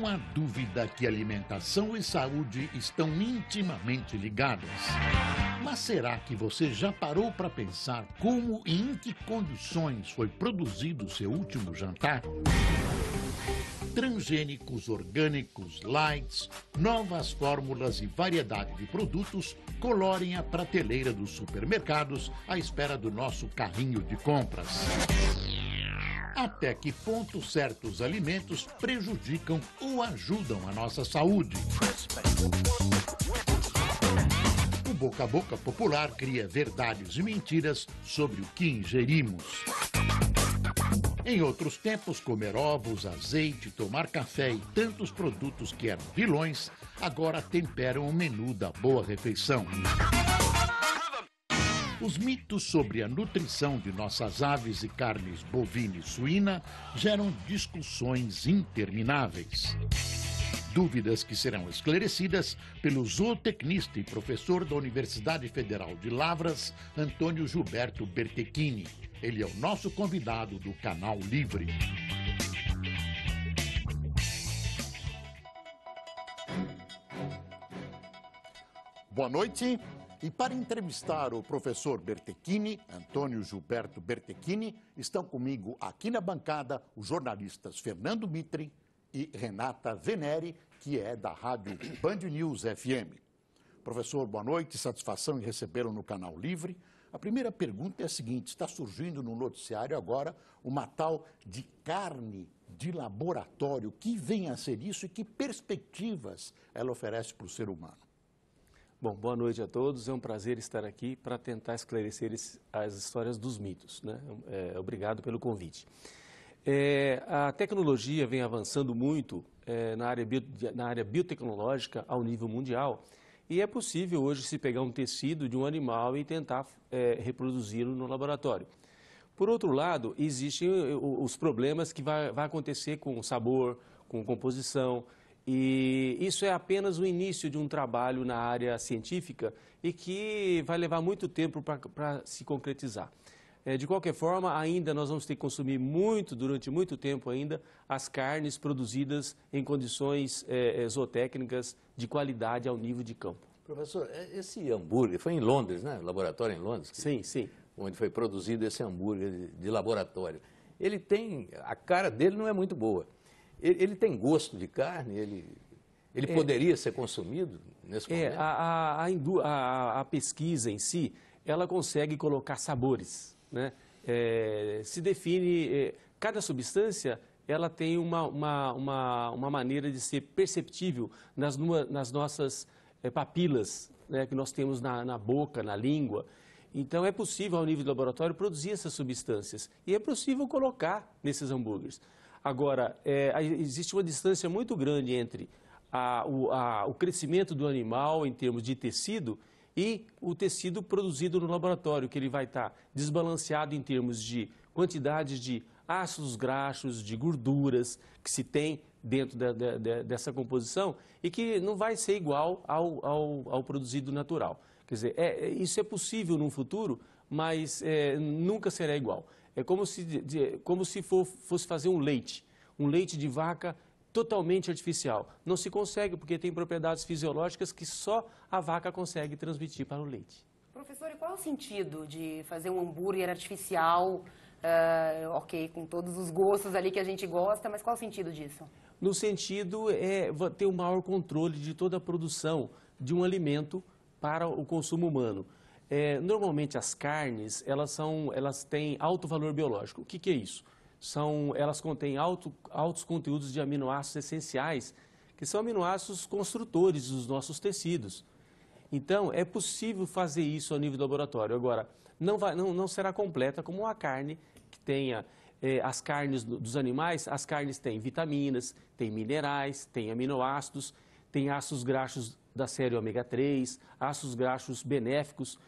Não há dúvida que alimentação e saúde estão intimamente ligadas. Mas será que você já parou para pensar como e em que condições foi produzido o seu último jantar? Transgênicos, orgânicos, lights, novas fórmulas e variedade de produtos colorem a prateleira dos supermercados à espera do nosso carrinho de compras. Até que ponto certos alimentos prejudicam ou ajudam a nossa saúde? O boca a boca popular cria verdades e mentiras sobre o que ingerimos. Em outros tempos, comer ovos, azeite, tomar café e tantos produtos que eram vilões, agora temperam o menu da boa refeição. Os mitos sobre a nutrição de nossas aves e carnes bovina e suína geram discussões intermináveis. Dúvidas que serão esclarecidas pelo zootecnista e professor da Universidade Federal de Lavras, Antônio Gilberto Bertechini. Ele é o nosso convidado do Canal Livre. Boa noite. E para entrevistar o professor Bertechini, Antônio Gilberto Bertechini, estão comigo aqui na bancada os jornalistas Fernando Mitre e Renata Venere, que é da rádio Band News FM. Professor, boa noite, satisfação em recebê-lo no Canal Livre. A primeira pergunta é a seguinte: está surgindo no noticiário agora uma tal de carne de laboratório. O que vem a ser isso e que perspectivas ela oferece para o ser humano? Bom, boa noite a todos. É um prazer estar aqui para tentar esclarecer as histórias dos mitos, né? Obrigado pelo convite. A tecnologia vem avançando muito na área biotecnológica ao nível mundial e é possível hoje se pegar um tecido de um animal e tentar reproduzi-lo no laboratório. Por outro lado, existem os problemas que vai acontecer com sabor, com composição. E isso é apenas o início de um trabalho na área científica e que vai levar muito tempo para se concretizar. De qualquer forma, ainda nós vamos ter que consumir durante muito tempo ainda, as carnes produzidas em condições zootécnicas de qualidade ao nível de campo. Professor, esse hambúrguer, foi em Londres, né? Laboratório em Londres? Sim, sim. Onde foi produzido esse hambúrguer de laboratório. A cara dele não é muito boa. Ele tem gosto de carne? Ele poderia ser consumido nesse momento? A pesquisa em si, ela consegue colocar sabores, né? Se define, cada substância, ela tem uma maneira de ser perceptível nas nossas papilas, né, que nós temos na boca, na língua. Então, é possível, ao nível do laboratório, produzir essas substâncias. E é possível colocar nesses hambúrgueres. Agora, existe uma distância muito grande entre o crescimento do animal em termos de tecido e o tecido produzido no laboratório, que ele vai estar desbalanceado em termos de quantidade de ácidos graxos, de gorduras que se tem dentro dessa composição e que não vai ser igual ao produzido natural. Quer dizer, isso é possível no futuro, mas nunca será igual. É como se fosse fazer um leite de vaca totalmente artificial. Não se consegue porque tem propriedades fisiológicas que só a vaca consegue transmitir para o leite. Professor, e qual é o sentido de fazer um hambúrguer artificial, ok, com todos os gostos ali que a gente gosta, mas qual é o sentido disso? No sentido ter um maior controle de toda a produção de um alimento para o consumo humano. Normalmente as carnes, elas têm alto valor biológico. O que é isso? Elas contêm altos conteúdos de aminoácidos essenciais, que são aminoácidos construtores dos nossos tecidos. Então, é possível fazer isso ao nível do laboratório. Agora, não será completa como a carne que tenha as carnes dos animais. As carnes têm vitaminas, têm minerais, têm aminoácidos, têm ácidos graxos da série ômega 3, ácidos graxos benéficos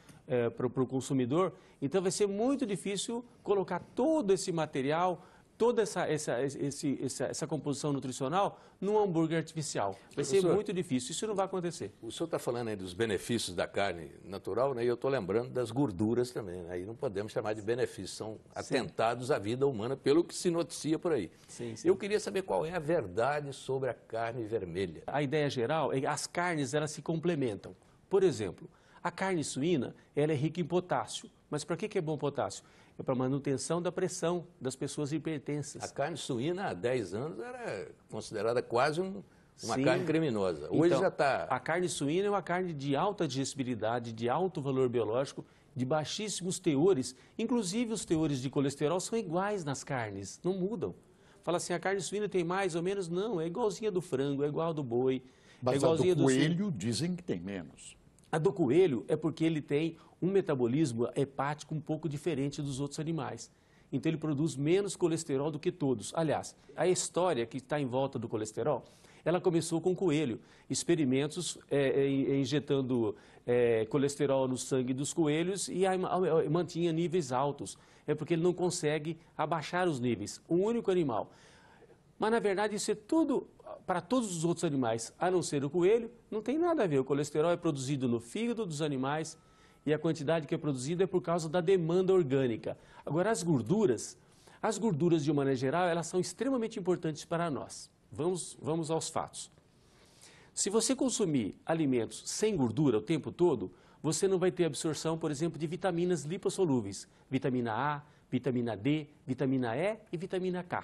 para o consumidor. Então vai ser muito difícil colocar todo esse material toda essa composição nutricional num hambúrguer artificial. Vai ser Professor, muito difícil, isso não vai acontecer. O senhor está falando aí dos benefícios da carne natural, né? E eu estou lembrando das gorduras também, né? Aí não podemos chamar de benefícios, são atentados à vida humana, pelo que se noticia por aí. Sim, sim. Eu queria saber qual é a verdade sobre a carne vermelha. A ideia geral é que as carnes elas se complementam. Por exemplo, a carne suína ela é rica em potássio. Mas para que é bom potássio? É para manutenção da pressão das pessoas hipertensas. A carne suína há 10 anos era considerada quase uma Sim. carne criminosa. Hoje Então, já está... A carne suína é uma carne de alta digestibilidade, de alto valor biológico, de baixíssimos teores. Inclusive os teores de colesterol são iguais nas carnes, não mudam. Fala assim, a carne suína tem mais ou menos? Não, é igualzinha do frango, é igual do boi. Mas é a igualzinha do coelho dizem que tem menos. A do coelho é porque ele tem um metabolismo hepático um pouco diferente dos outros animais. Então ele produz menos colesterol do que todos. Aliás, a história que está em volta do colesterol, ela começou com o coelho. Experimentos injetando colesterol no sangue dos coelhos e mantinha níveis altos. É porque ele não consegue abaixar os níveis. Um único animal. Mas, na verdade, isso é tudo para todos os outros animais, a não ser o coelho, não tem nada a ver. O colesterol é produzido no fígado dos animais e a quantidade que é produzida é por causa da demanda orgânica. Agora, as gorduras, de uma maneira geral, elas são extremamente importantes para nós. Vamos aos fatos. Se você consumir alimentos sem gordura o tempo todo, você não vai ter absorção, por exemplo, de vitaminas lipossolúveis. Vitamina A, vitamina D, vitamina E e vitamina K.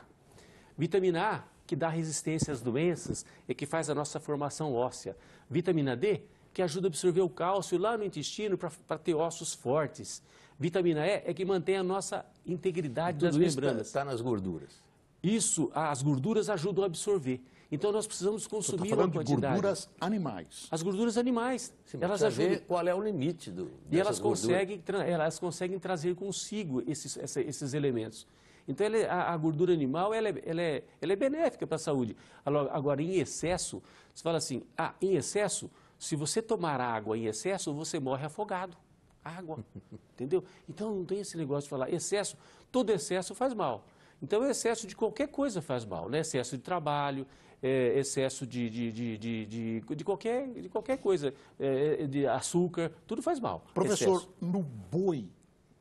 Vitamina A, que dá resistência às doenças e que faz a nossa formação óssea. Vitamina D, que ajuda a absorver o cálcio lá no intestino para ter ossos fortes. Vitamina E é que mantém a nossa integridade das membranas. Está nas gorduras. Isso, as gorduras ajudam a absorver. Então nós precisamos consumir Você está uma falando de quantidade. gorduras animais. As gorduras animais, Sim, elas precisa ajudam. ver qual é o limite E elas gorduras. conseguem trazer consigo esses elementos. Então, a gordura animal ela é benéfica para a saúde. Agora, em excesso, você fala assim, em excesso, se você tomar água em excesso, você morre afogado. Água, entendeu? Então, não tem esse negócio de falar excesso, todo excesso faz mal. Então, o excesso de qualquer coisa faz mal, né? Excesso de trabalho, excesso de qualquer coisa, de açúcar, tudo faz mal. Professor, Excesso. no boi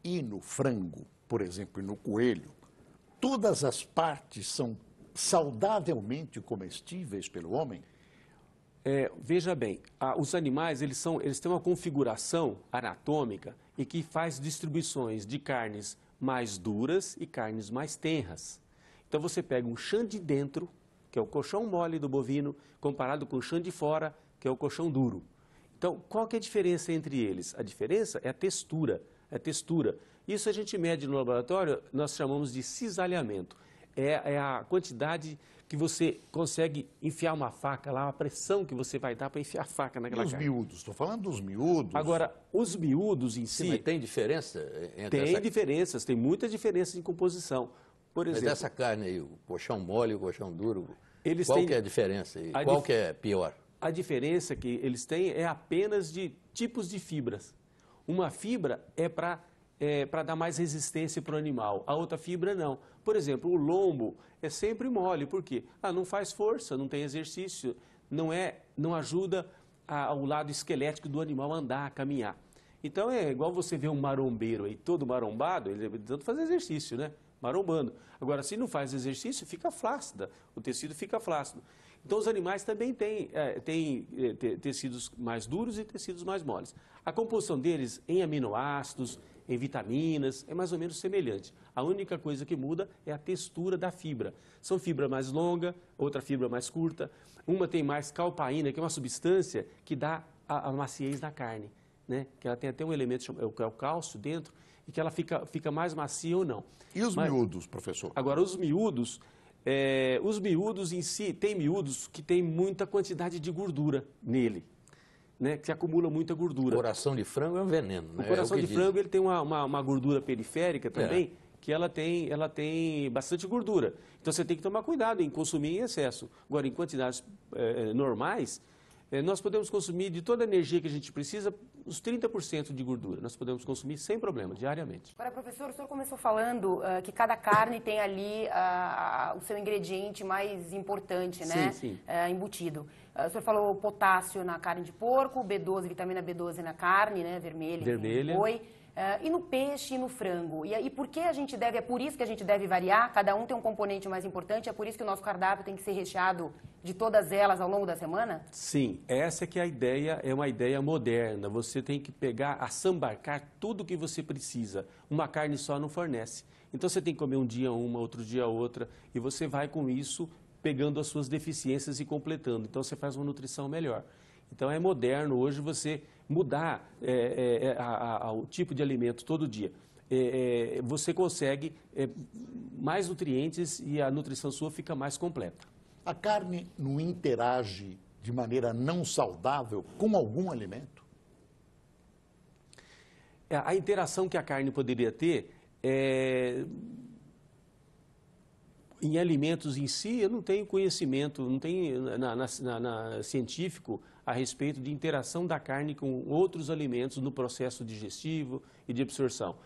e no frango, por exemplo, e no coelho, todas as partes são saudavelmente comestíveis pelo homem? Veja bem, os animais eles têm uma configuração anatômica e que faz distribuições de carnes mais duras e carnes mais tenras. Então você pega um chã de dentro, que é o colchão mole do bovino, comparado com o chã de fora, que é o colchão duro. Então, qual que é a diferença entre eles? A diferença é a textura. Isso a gente mede no laboratório, nós chamamos de cisalhamento. É a quantidade que você consegue enfiar uma faca lá, a pressão que você vai dar para enfiar a faca naquela carne. E os miúdos? Estou falando dos miúdos. Agora, os miúdos em si... Mas tem diferença entre Tem diferenças, tem muitas diferenças em composição. Por exemplo, Mas essa carne aí, o colchão mole e o colchão duro, Eles qual têm- que é a diferença? E qual que é pior? a diferença que eles têm é apenas de tipos de fibras. Uma fibra é para dar mais resistência para o animal, a outra fibra não. Por exemplo, o lombo é sempre mole, por quê? Não faz força, não tem exercício, não ajuda ao lado esquelético do animal andar, caminhar. Então é igual você ver um marombeiro aí, todo marombado, ele tanto fazer exercício, né? Marombando. Agora, se não faz exercício, fica flácida, o tecido fica flácido. Então, os animais também têm tecidos mais duros e tecidos mais moles. A composição deles em aminoácidos, em vitaminas, é mais ou menos semelhante. A única coisa que muda é a textura da fibra. São fibra mais longa, outra fibra mais curta. Uma tem mais calpaína, que é uma substância que dá a maciez na carne, né? Que ela tem até um elemento, que é o cálcio dentro, e que ela fica mais macia ou não. E os miúdos, professor? Agora, os miúdos em si, tem miúdos que tem muita quantidade de gordura nele, né? Que acumula muita gordura. Coração de frango é um veneno, né? O coração É o que de frango ele tem uma gordura periférica também, É. que ela tem bastante gordura. Então você tem que tomar cuidado em consumir em excesso. Agora, em quantidades normais, nós podemos consumir de toda a energia que a gente precisa, os 30% de gordura. Nós podemos consumir sem problema, diariamente. Agora, professor, o senhor começou falando que cada carne tem ali o seu ingrediente mais importante, né? Sim, sim. Embutido. O senhor falou potássio na carne de porco, B12, vitamina B12 na carne, né? Vermelha. Enfim, boi. E no peixe e no frango. E por que a gente deve, é por isso que a gente deve variar? Cada um tem um componente mais importante, é por isso que o nosso cardápio tem que ser recheado de todas elas ao longo da semana? Sim, essa que é a ideia, é uma ideia moderna. Você tem que pegar, assambarcar tudo que você precisa. Uma carne só não fornece. Então você tem que comer um dia uma, outro dia outra, e você vai com isso pegando as suas deficiências e completando. Então você faz uma nutrição melhor. Então é moderno hoje você mudar o tipo de alimento todo dia. Você consegue mais nutrientes e a nutrição sua fica mais completa. A carne não interage de maneira não saudável com algum alimento? A interação que a carne poderia ter em alimentos em si, eu não tenho conhecimento, não tenho científico a respeito de interação da carne com outros alimentos no processo digestivo e de absorção.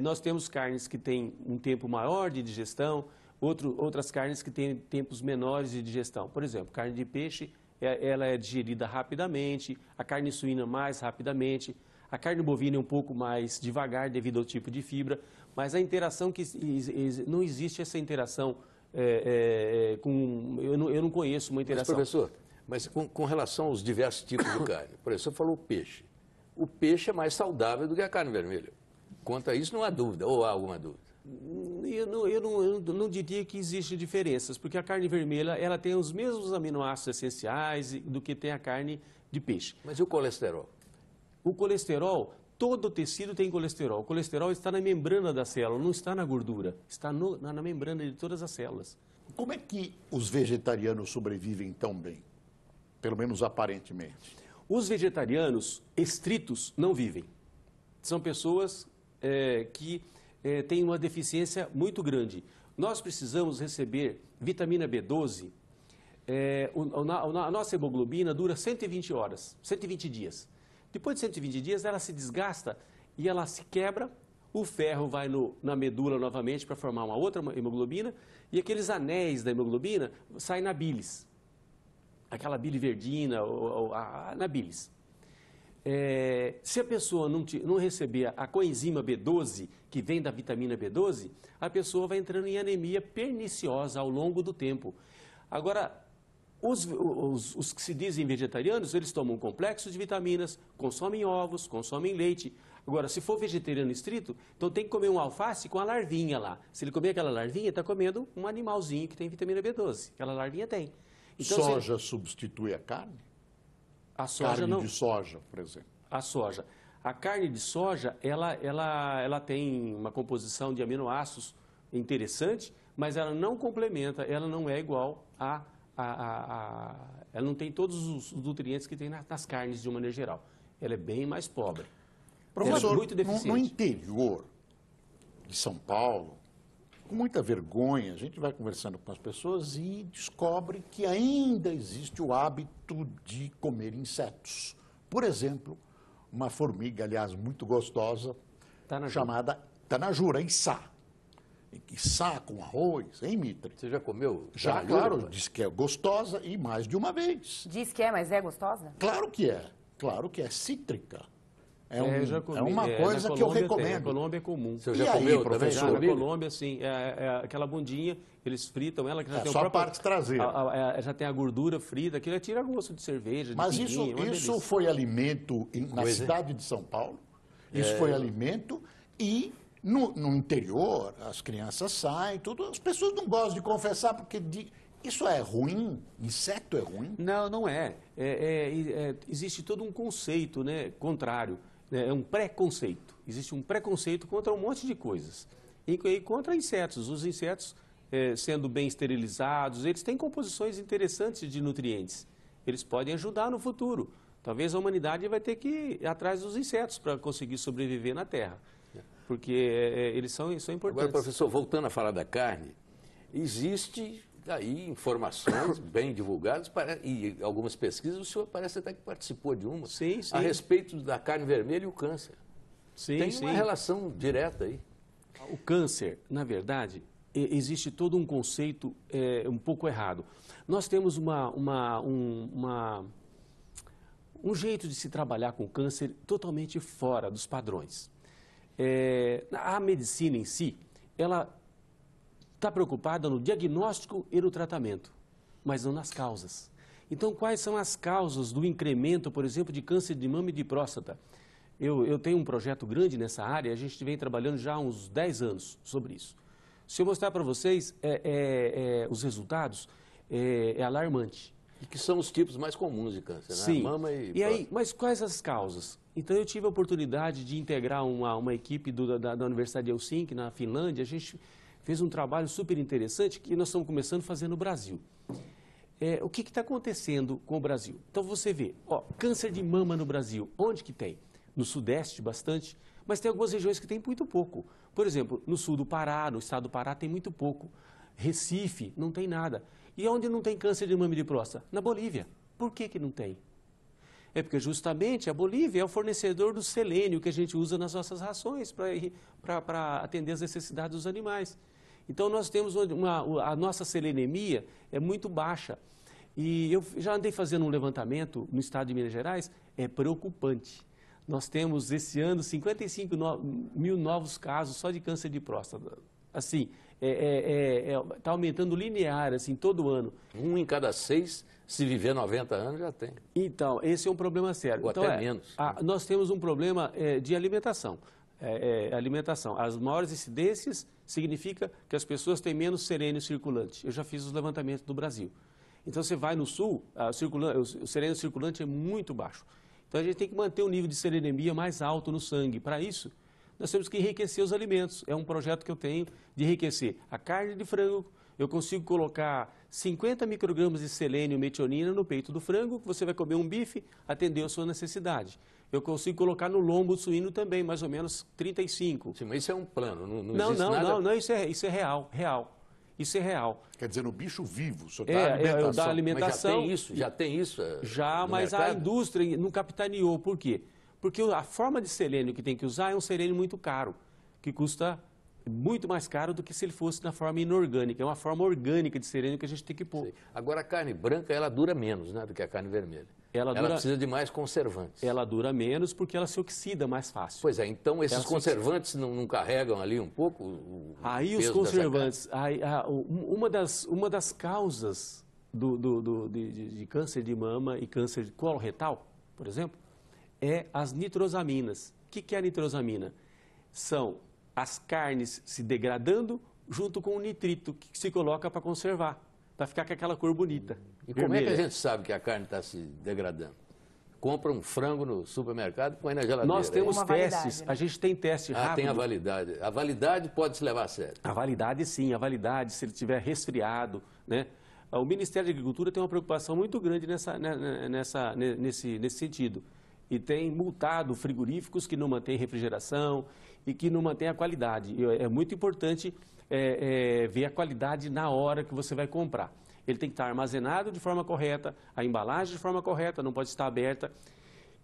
Nós temos carnes que têm um tempo maior de digestão, outras carnes que têm tempos menores de digestão. Por exemplo, carne de peixe, ela é digerida rapidamente, a carne suína mais rapidamente, a carne bovina é um pouco mais devagar devido ao tipo de fibra, mas a interação não existe essa interação eu não conheço uma interação. Mas, professor, com relação aos diversos tipos de carne, por exemplo, você falou peixe. O peixe é mais saudável do que a carne vermelha. Quanto a isso, não há dúvida, ou há alguma dúvida? Eu não diria que existe diferenças, porque a carne vermelha ela tem os mesmos aminoácidos essenciais do que tem a carne de peixe. Mas e o colesterol? O colesterol, todo tecido tem colesterol. O colesterol está na membrana da célula, não está na gordura, está na membrana de todas as células. Como é que os vegetarianos sobrevivem tão bem? Pelo menos aparentemente. Os vegetarianos estritos não vivem. São pessoas que têm uma deficiência muito grande. Nós precisamos receber vitamina B12. A nossa hemoglobina dura 120 horas, 120 dias. Depois de 120 dias, ela se desgasta e ela se quebra, o ferro vai na medula novamente para formar uma outra hemoglobina e aqueles anéis da hemoglobina saem na bilis. Aquela bile verdina, na bilis. Se a pessoa não receber a coenzima B12, que vem da vitamina B12, a pessoa vai entrando em anemia perniciosa ao longo do tempo. Agora, os que se dizem vegetarianos, eles tomam um complexo de vitaminas, consomem ovos, consomem leite. Agora, se for vegetariano estrito, então tem que comer um alface com a larvinha lá. Se ele comer aquela larvinha, está comendo um animalzinho que tem vitamina B12. Aquela larvinha tem. Então, soja substitui a carne? A soja carne não. de soja, por exemplo. A soja. A carne de soja, ela tem uma composição de aminoácidos interessante, mas ela não complementa, ela não é igual ela não tem todos os nutrientes que tem nas carnes de uma maneira geral. Ela é bem mais pobre. Professor, ela é muito deficiente. No interior de São Paulo, com muita vergonha, a gente vai conversando com as pessoas e descobre que ainda existe o hábito de comer insetos. Por exemplo, uma formiga, aliás, muito gostosa, chamada tanajura, içá. Içá com arroz, hein, Mitre? Você já comeu? Já, claro, diz que é gostosa e mais de uma vez. Diz que é, mas é gostosa? Claro que é cítrica. É uma na coisa que eu recomendo. Na Colômbia é comum. Você já comeu, professor? Na Colômbia, sim. Aquela bundinha, eles fritam ela. Que já tem só a parte traseira. Já tem a gordura frita, aquilo tira gosto de cerveja, de Mas pinguinha, isso foi alimento na cidade de São Paulo. Isso foi alimento e no interior as crianças saem, tudo. As pessoas não gostam de confessar porque isso é ruim? Inseto é ruim? Não, não é. Existe todo um conceito, né, contrário. É um preconceito. Existe um preconceito contra um monte de coisas. E contra insetos. Os insetos, sendo bem esterilizados, eles têm composições interessantes de nutrientes. Eles podem ajudar no futuro. Talvez a humanidade vai ter que ir atrás dos insetos para conseguir sobreviver na Terra. Porque eles são importantes. Agora, professor, voltando a falar da carne, existe aí informações bem divulgadas e algumas pesquisas, o senhor parece até que participou de uma, sim, sim, a respeito da carne vermelha e o câncer. Sim, tem sim, uma relação direta aí. O câncer, na verdade, existe todo um conceito um pouco errado. Nós temos um jeito de se trabalhar com câncer totalmente fora dos padrões. A medicina em si, ela está preocupada no diagnóstico e no tratamento, mas não nas causas. Então, quais são as causas do incremento, por exemplo, de câncer de mama e de próstata? Eu tenho um projeto grande nessa área, a gente vem trabalhando já há uns 10 anos sobre isso. Se eu mostrar para vocês os resultados, é alarmante. E que são os tipos mais comuns de câncer, né? Sim. Mama e próstata. Aí, mas quais as causas? Então, eu tive a oportunidade de integrar uma equipe da Universidade de Helsinki, na Finlândia. A gente fez um trabalho super interessante que nós estamos começando a fazer no Brasil. O que está acontecendo com o Brasil? Então, você vê, câncer de mama no Brasil, onde que tem? No Sudeste, bastante, mas tem algumas regiões que tem muito pouco. Por exemplo, no sul do Pará, no estado do Pará, tem muito pouco. Recife, não tem nada. E onde não tem câncer de mama e de próstata? Na Bolívia. Por que não tem? É porque justamente a Bolívia é o fornecedor do selênio que a gente usa nas nossas rações para atender as necessidades dos animais. Então, nós temos a nossa selenemia é muito baixa. E eu já andei fazendo um levantamento no estado de Minas Gerais, é preocupante. Nós temos, esse ano, 55 mil novos casos só de câncer de próstata. Assim, está aumentando linear, assim, todo ano. 1 em cada 6, se viver 90 anos, já tem. Então, esse é um problema sério. Ou então, até menos. Nós temos um problema de alimentação. Alimentação. As maiores incidências significa que as pessoas têm menos selênio circulante. Eu já fiz os levantamentos do Brasil. Então, você vai no sul, o selênio circulante é muito baixo. Então, a gente tem que manter o nível de selenemia mais alto no sangue. Para isso, nós temos que enriquecer os alimentos. É um projeto que eu tenho de enriquecer a carne de frango. Eu consigo colocar 50 microgramas de selênio e metionina no peito do frango, que você vai comer um bife, atendeu a sua necessidade. Eu consigo colocar no lombo suíno também, mais ou menos 35. Sim, mas isso é um plano, não, isso é real. Isso é real. Quer dizer, no bicho vivo, só dá alimentação. Da alimentação. Mas já tem isso Já, mas mercado? A indústria não capitaneou. Por quê? Porque a forma de selênio que tem que usar é um selênio muito caro, que custa muito mais caro do que se ele fosse na forma inorgânica. É uma forma orgânica de selênio que a gente tem que pôr. Sim. Agora, a carne branca, ela dura menos, né, do que a carne vermelha. Ela precisa de mais conservantes. Ela dura menos porque ela se oxida mais fácil. Pois é, então esses conservantes não carregam ali um pouco Aí os conservantes, uma das causas de câncer de mama e câncer de colo retal, por exemplo, é as nitrosaminas. O que é a nitrosamina? São as carnes se degradando junto com o nitrito que se coloca para conservar, para ficar com aquela cor bonita. E como é que a gente sabe que a carne está se degradando? Compra um frango no supermercado e põe na geladeira. Nós temos testes, a gente tem teste rápido. Tem a validade. A validade pode se levar a sério. A validade, sim, a validade, se ele estiver resfriado, né? O Ministério da Agricultura tem uma preocupação muito grande nesse sentido. E tem multado frigoríficos que não mantêm refrigeração e que não mantêm a qualidade. É muito importante ver a qualidade na hora que você vai comprar. Ele tem que estar armazenado de forma correta, a embalagem de forma correta, não pode estar aberta.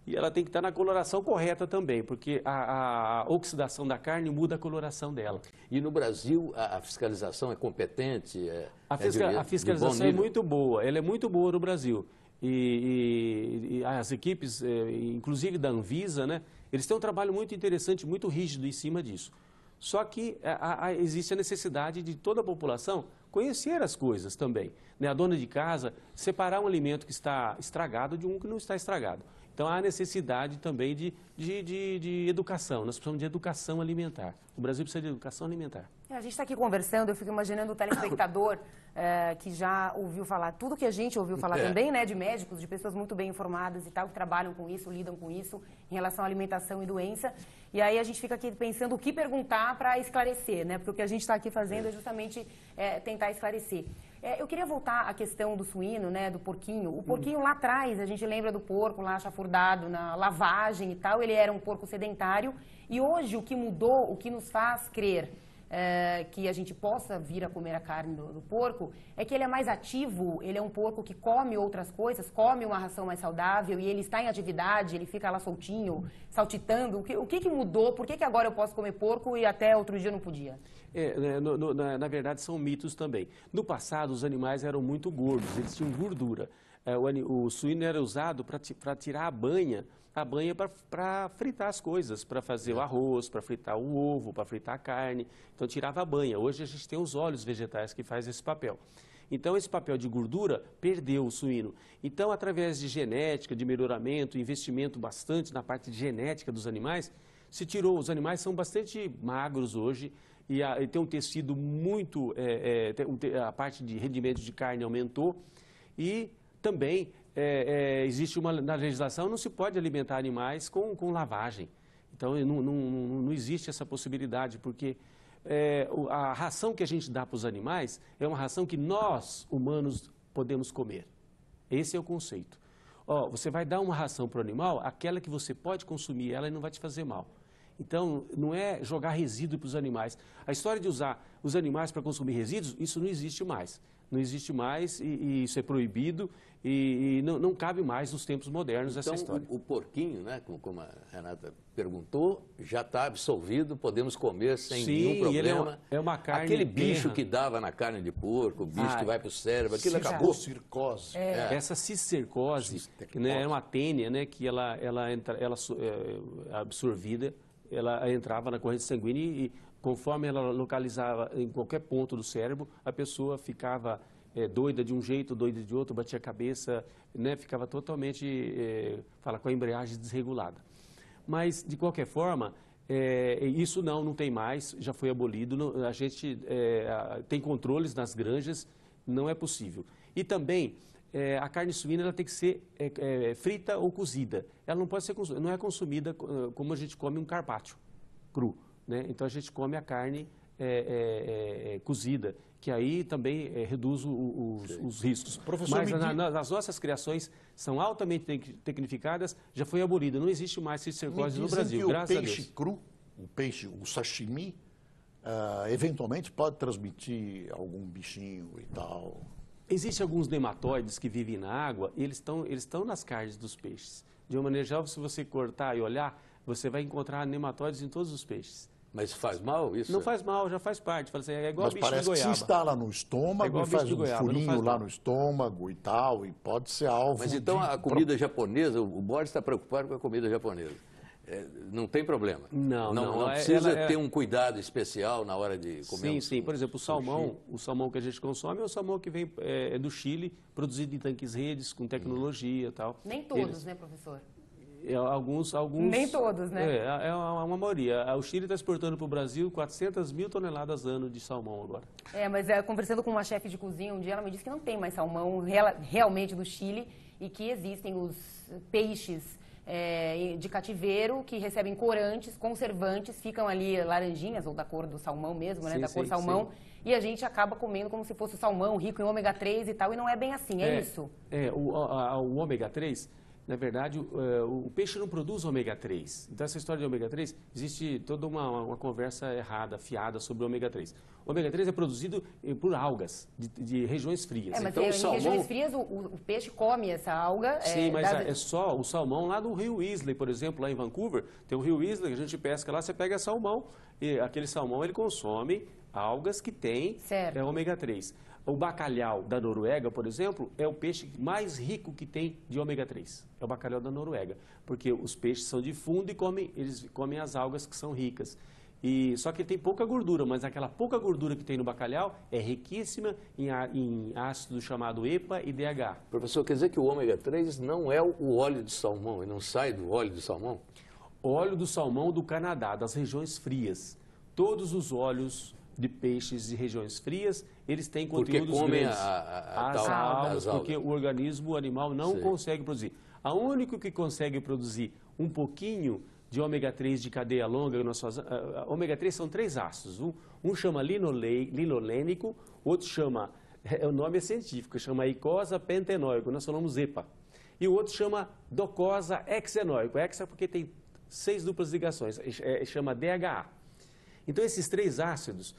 E ela tem que estar na coloração correta também, porque a oxidação da carne muda a coloração dela. E no Brasil, a fiscalização é competente? A fiscalização é muito boa, ela é muito boa no Brasil. E as equipes, inclusive da Anvisa, né, eles têm um trabalho muito interessante, muito rígido em cima disso. Só que existe a necessidade de toda a população conhecer as coisas também. Né? A dona de casa separar um alimento que está estragado de um que não está estragado. Então, há necessidade também de educação. Nós precisamos de educação alimentar. O Brasil precisa de educação alimentar. A gente está aqui conversando, eu fico imaginando o telespectador que já ouviu falar, tudo que a gente ouviu falar também, né, de médicos, de pessoas muito bem informadas e tal, que trabalham com isso, lidam com isso, em relação à alimentação e doença. E aí a gente fica aqui pensando o que perguntar para esclarecer, né? Porque o que a gente está aqui fazendo é justamente tentar esclarecer. Eu queria voltar à questão do suíno, né, do porquinho. O porquinho lá atrás, a gente lembra do porco lá chafurdado na lavagem e tal, ele era um porco sedentário. E hoje o que mudou, o que nos faz crer que a gente possa vir a comer a carne do porco, é que ele é mais ativo, ele é um porco que come outras coisas, come uma ração mais saudável e ele está em atividade, ele fica lá soltinho, saltitando. O que mudou? Por que agora eu posso comer porco e até outro dia eu não podia? Na verdade, são mitos também. No passado, os animais eram muito gordos, eles tinham gordura. O suíno era usado para tirar a banha para fritar as coisas, para fazer o arroz, para fritar o ovo, para fritar a carne. Então, tirava a banha. Hoje, a gente tem os óleos vegetais que fazem esse papel. Então, esse papel de gordura perdeu o suíno. Então, através de genética, de melhoramento, investimento bastante na parte de genética dos animais, se tirou. Os animais são bastante magros hoje e tem um tecido muito... a parte de rendimento de carne aumentou e também... existe na legislação, não se pode alimentar animais com lavagem. Então, não existe essa possibilidade, porque a ração que a gente dá para os animais é uma ração que nós, humanos, podemos comer. Esse é o conceito. Você vai dar uma ração para o animal, aquela que você pode consumir ela e não vai te fazer mal. Então, não é jogar resíduo para os animais. A história de usar os animais para consumir resíduos, isso não existe mais. Não existe mais e isso é proibido e não cabe mais nos tempos modernos essa história. Então, o porquinho, né, como a Renata perguntou, já está absolvido, podemos comer sem nenhum problema. Ele é uma carne... Aquele bicho que dava na carne de porco, o bicho que vai para o cérebro, aquilo acabou. Cistercose. Essa cistercose, né, é uma tênia, né, que ela absorvida, ela entrava na corrente sanguínea e conforme ela localizava em qualquer ponto do cérebro, a pessoa ficava doida de um jeito, doida de outro, batia a cabeça, né, ficava totalmente, com a embreagem desregulada. Mas, de qualquer forma, isso não tem mais, já foi abolido, a gente tem controles nas granjas, não é possível. E também, a carne suína ela tem que ser frita ou cozida. Ela não pode ser não é consumida como a gente come um carpaccio cru. Né? Então, a gente come a carne cozida, que aí também reduz os riscos. Professor, mas nas nossas criações são altamente tecnificadas, já foi abolida. Não existe mais cistercose no Brasil, graças a Deus. O peixe cru, o sashimi, eventualmente pode transmitir algum bichinho e tal. Existem alguns nematóides que vivem na água e eles estão nas carnes dos peixes. De uma maneira geral, se você cortar e olhar, você vai encontrar nematóides em todos os peixes. Mas faz mal isso? Não faz mal, já faz parte. Fala assim, é igual bicho de goiaba. Mas parece que se instala no estômago e faz um furinho lá no estômago e tal, e pode ser alvo. Mas então a comida japonesa, o Boris está preocupado com a comida japonesa. Não tem problema? Não precisa ter um cuidado especial na hora de comer? Sim. Por exemplo, o salmão que a gente consome é o salmão que vem do Chile, produzido em tanques redes, com tecnologia e tal. Nem todos, né, professor? Alguns... Nem todos, né? É uma maioria. O Chile está exportando para o Brasil 400 mil toneladas ano de salmão agora. Mas conversando com uma chefe de cozinha um dia, ela me disse que não tem mais salmão realmente do Chile e que existem os peixes de cativeiro que recebem corantes, conservantes, ficam ali laranjinhas ou da cor do salmão mesmo, né? Da cor salmão. E a gente acaba comendo como se fosse o salmão rico em ômega 3 e tal, e não é bem assim, é isso? O ômega 3... Na verdade, o peixe não produz ômega 3. Então, essa história de ômega 3, existe toda uma conversa errada, fiada sobre o ômega 3. O ômega 3 é produzido por algas de regiões frias. Mas então, em regiões frias, o peixe come essa alga. Sim, mas é só o salmão lá do rio Islay, por exemplo, lá em Vancouver. Tem o rio Islay, a gente pesca lá, você pega salmão, e aquele salmão ele consome algas que tem ômega 3. O bacalhau da Noruega, por exemplo, é o peixe mais rico que tem de ômega 3. É o bacalhau da Noruega, porque os peixes são de fundo e eles comem as algas que são ricas. Só que ele tem pouca gordura, mas aquela pouca gordura que tem no bacalhau é riquíssima em ácido chamado EPA e DHA. Professor, quer dizer que o ômega 3 não é o óleo de salmão, ele não sai do óleo de salmão? Óleo do salmão do Canadá, das regiões frias. Todos os óleos de peixes de regiões frias, eles têm conteúdos grandes. As algas, porque o organismo animal não consegue produzir. A único que consegue produzir um pouquinho de ômega 3 de cadeia longa, ômega 3 são 3 ácidos. Um chama linolênico, outro chama, o nome é científico, chama icosa pentenoico, nós falamos EPA. E o outro chama docosa hexenoico. Hexa porque tem 6 duplas ligações, chama DHA. Então, esses 3 ácidos,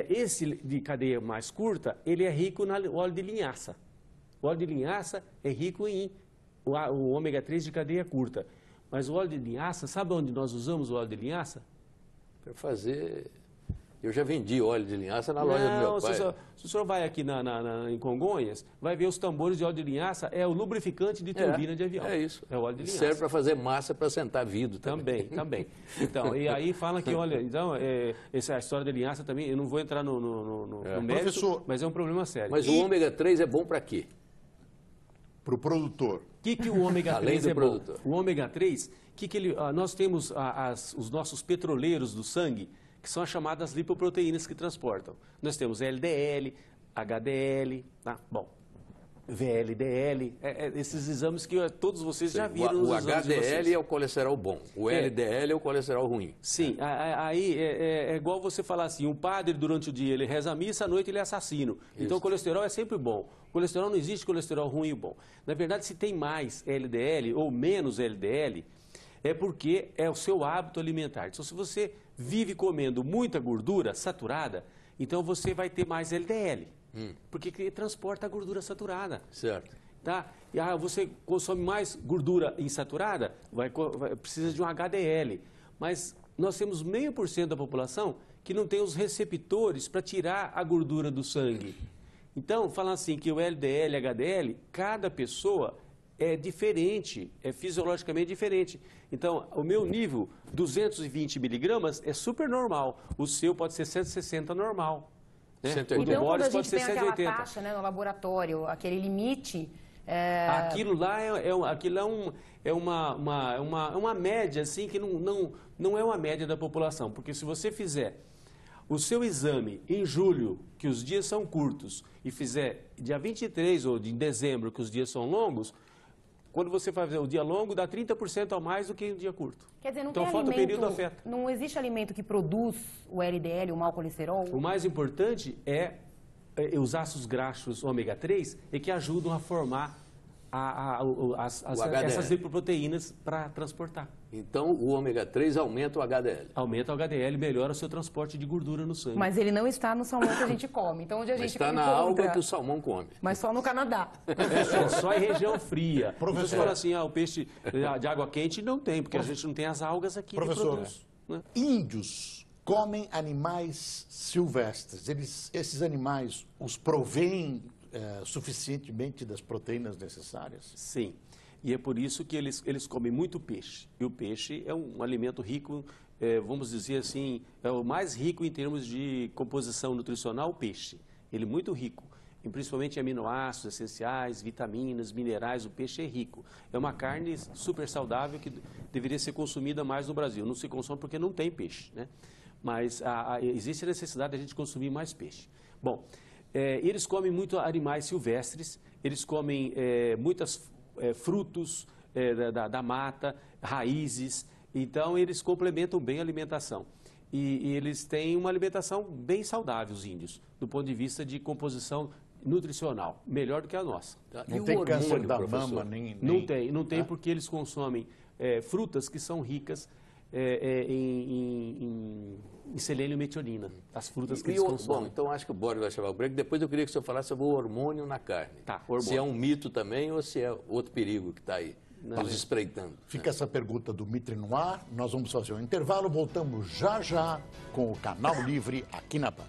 esse de cadeia mais curta, ele é rico no óleo de linhaça. O óleo de linhaça é rico em o ômega 3 de cadeia curta. Mas o óleo de linhaça, sabe onde nós usamos o óleo de linhaça? Para fazer... Eu já vendi óleo de linhaça na loja do meu pai. Se o senhor vai aqui em Congonhas, vai ver os tambores de óleo de linhaça, é o lubrificante de turbina de avião. É isso. É o óleo de linhaça. Serve para fazer massa para sentar vidro também. Também. Então, e aí fala que, olha, então, essa história de linhaça também, eu não vou entrar no mérito, professor, mas é um problema sério. Mas o ômega 3 é bom para quê? Para o produtor. O que o ômega 3 é bom? Produtor. O ômega 3, nós temos os nossos petroleiros do sangue, que são as chamadas lipoproteínas que transportam. Nós temos LDL, HDL, VLDL, esses exames que todos vocês já viram nos exames de vocês. O HDL é o colesterol bom, o LDL é o colesterol ruim. Sim, aí é igual você falar assim, o padre durante o dia ele reza a missa, à noite ele é assassino. Isso. Então o colesterol é sempre bom. O colesterol não existe colesterol ruim e bom. Na verdade, se tem mais LDL ou menos LDL, é porque é o seu hábito alimentar. Então, se você vive comendo muita gordura saturada, então você vai ter mais LDL, porque transporta a gordura saturada. Certo. Tá? E você consome mais gordura insaturada, precisa de um HDL. Mas nós temos 0,5% da população que não tem os receptores para tirar a gordura do sangue. Então, falando assim que o LDL e HDL, cada pessoa é diferente, é fisiologicamente diferente. Então, o meu nível, 220 miligramas, é super normal. O seu pode ser 160 normal. Né? O do Boris pode ser 180. Então, quando a gente tem aquela taxa, né, no laboratório, aquele limite... Aquilo lá é uma média, assim, que não é uma média da população. Porque se você fizer o seu exame em julho, que os dias são curtos, e fizer dia 23 ou em dezembro, que os dias são longos, quando você vai fazer o dia longo, dá 30% a mais do que um dia curto. Quer dizer, então, falta o período afeta. Não existe alimento que produz o LDL, o mau colesterol? O mais importante é os ácidos graxos ômega 3 que ajudam a formar essas lipoproteínas para transportar. Então, o ômega 3 aumenta o HDL. Aumenta o HDL, melhora o seu transporte de gordura no sangue. Mas ele não está no salmão que a gente come. Então, onde a gente está na alga que o salmão come. Mas só no Canadá. Só em região fria. Professor, você fala assim, o peixe de água quente não tem, porque a gente não tem as algas aqui. Professor, índios comem animais silvestres. Esses animais os provêm suficientemente das proteínas necessárias? Sim. E é por isso que eles comem muito peixe. E o peixe é um alimento rico, vamos dizer assim, é o mais rico em termos de composição nutricional, o peixe. Ele é muito rico, e principalmente em aminoácidos essenciais, vitaminas, minerais, o peixe é rico. É uma carne super saudável que deveria ser consumida mais no Brasil. Não se consome porque não tem peixe, né? Mas existe a necessidade de a gente consumir mais peixe. Bom, eles comem muito animais silvestres, eles comem muitos frutos da mata, raízes, então eles complementam bem a alimentação. E eles têm uma alimentação bem saudável, os índios, do ponto de vista de composição nutricional, melhor do que a nossa. Não tem câncer da mama, nem... Não tem porque eles consomem frutas que são ricas em selênio e metionina, as frutas que eles consomem. Bom, então acho que o Boris vai chamar o break. Depois eu queria que o senhor falasse sobre o hormônio na carne. Tá, hormônio. Se é um mito também ou se é outro perigo que está aí, nos espreitando. Fica essa pergunta do Mitre no ar. Nós vamos fazer um intervalo, voltamos já com o Canal Livre aqui na Band.